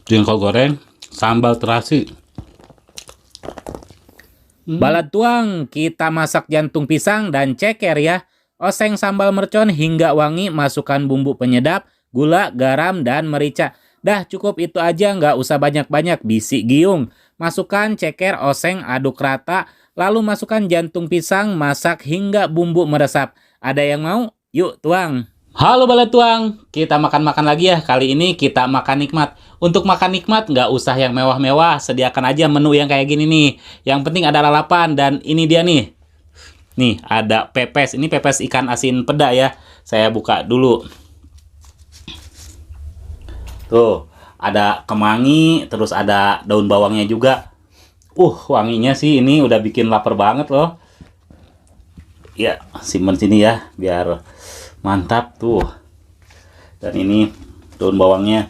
jengkol goreng, sambal terasi. Balad tuang, kita masak jantung pisang dan ceker ya. Oseng sambal mercon hingga wangi, masukkan bumbu penyedap, gula, garam, dan merica. Dah cukup itu aja, nggak usah banyak-banyak, bisi giung. Masukkan ceker, oseng, aduk rata, lalu masukkan jantung pisang, masak hingga bumbu meresap. Ada yang mau? Yuk tuang. Halo Balad Tuang, kita makan-makan lagi ya. Kali ini kita makan nikmat. Untuk makan nikmat nggak usah yang mewah-mewah, sediakan aja menu yang kayak gini nih. Yang penting ada lalapan dan ini dia nih. Nih ada pepes, ini pepes ikan asin peda ya. Saya buka dulu. Tuh, ada kemangi, terus ada daun bawangnya juga. Wanginya sih ini udah bikin lapar banget loh. Ya, simpen sini ya, biar mantap tuh. Dan ini daun bawangnya.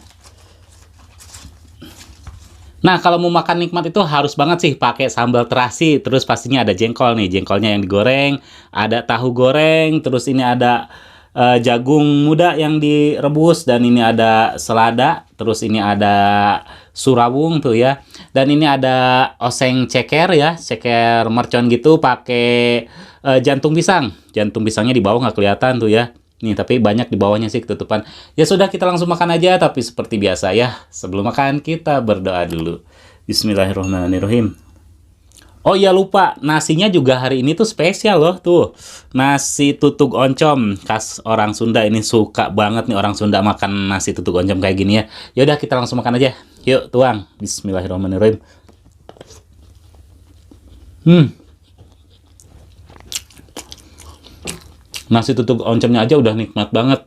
Nah, kalau mau makan nikmat itu harus banget sih pakai sambal terasi. Terus pastinya ada jengkol nih, jengkolnya yang digoreng, ada tahu goreng, terus ini ada jagung muda yang direbus, dan ini ada selada, terus ini ada surawung tuh ya. Dan ini ada oseng ceker ya, ceker mercon gitu pakai jantung pisang. Jantung pisangnya di bawah nggak kelihatan tuh ya. Nih, tapi banyak di bawahnya sih ketutupan. Ya sudah, kita langsung makan aja. Tapi seperti biasa ya, sebelum makan kita berdoa dulu. Bismillahirrahmanirrahim. Oh iya, lupa, nasinya juga hari ini tuh spesial loh tuh. Nasi tutug oncom khas orang Sunda. Ini suka banget nih orang Sunda makan nasi tutug oncom kayak gini ya. Ya udah, kita langsung makan aja. Yuk, tuang. Bismillahirrahmanirrahim. Nasi tutug oncomnya aja udah nikmat banget.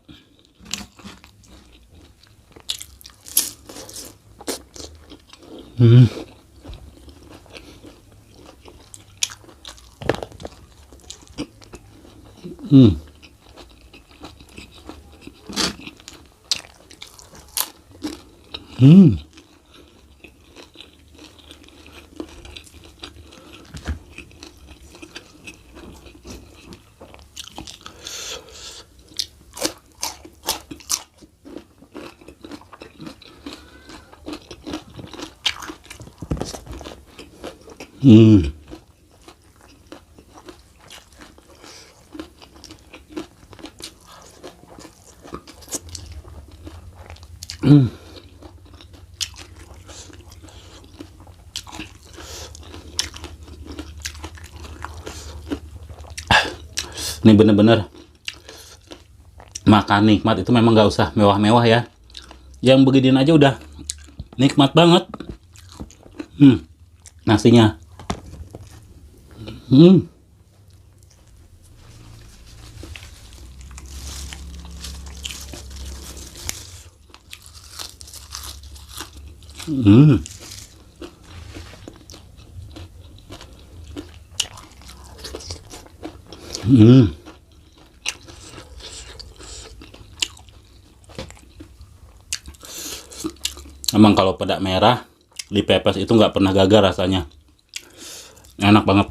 Ini bener-bener makan nikmat itu memang nggak usah mewah-mewah ya. Yang beginian aja udah nikmat banget. Nasinya. Hmm. Hmm. Hmm. Emang kalau peda merah di pepes itu nggak pernah gagal rasanya. Enak banget.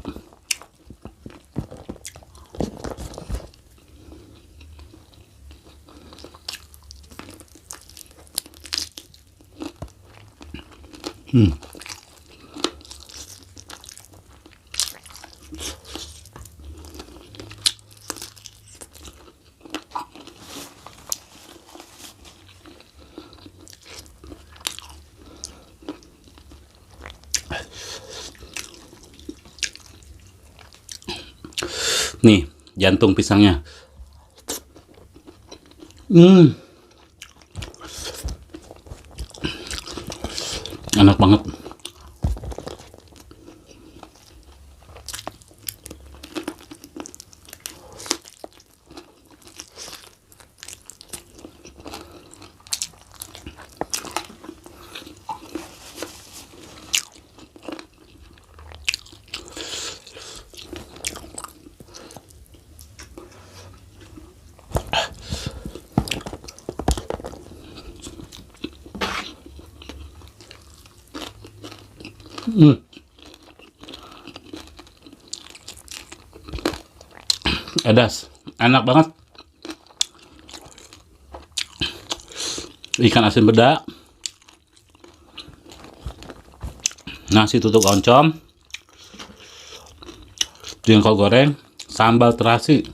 Nih, jantung pisangnya. Enak banget. Edas, enak banget. Ikan asin peda, nasi tutuk oncom, jengkol goreng, sambal terasi.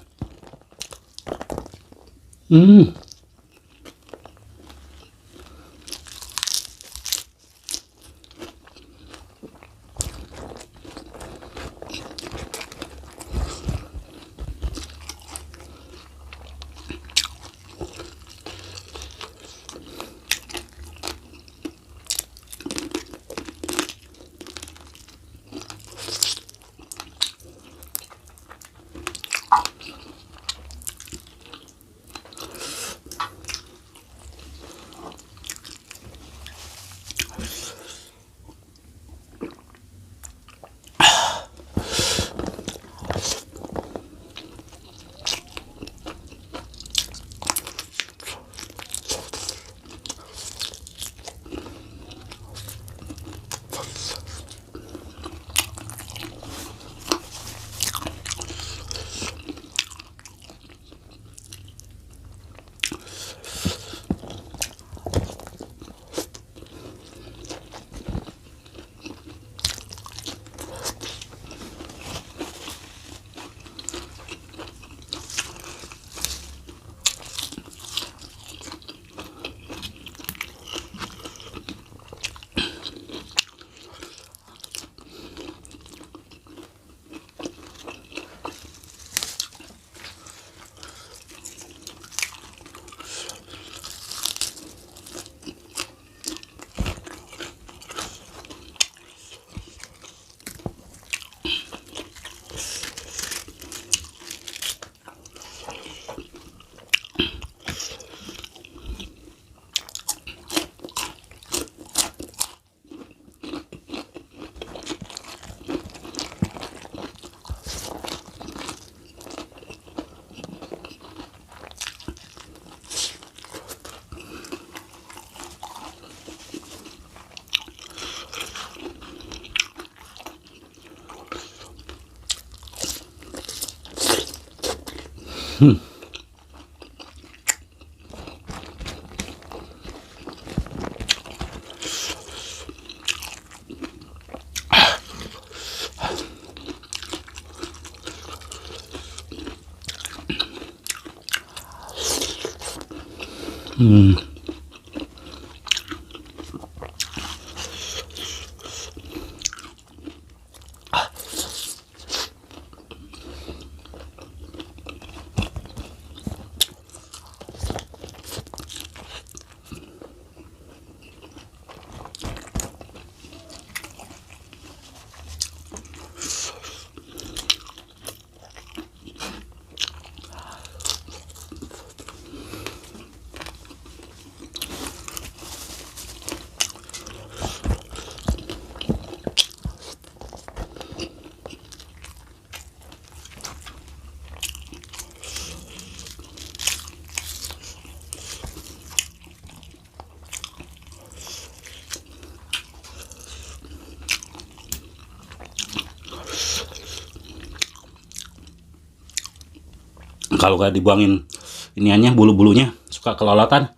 Kalau nggak dibuangin iniannya, bulu-bulunya suka kelolotan.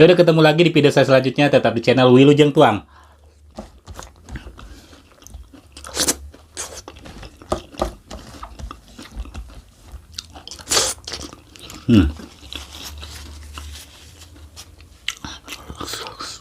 Ya udah, ketemu lagi di video saya selanjutnya, tetap di channel Wilujeng Tuang.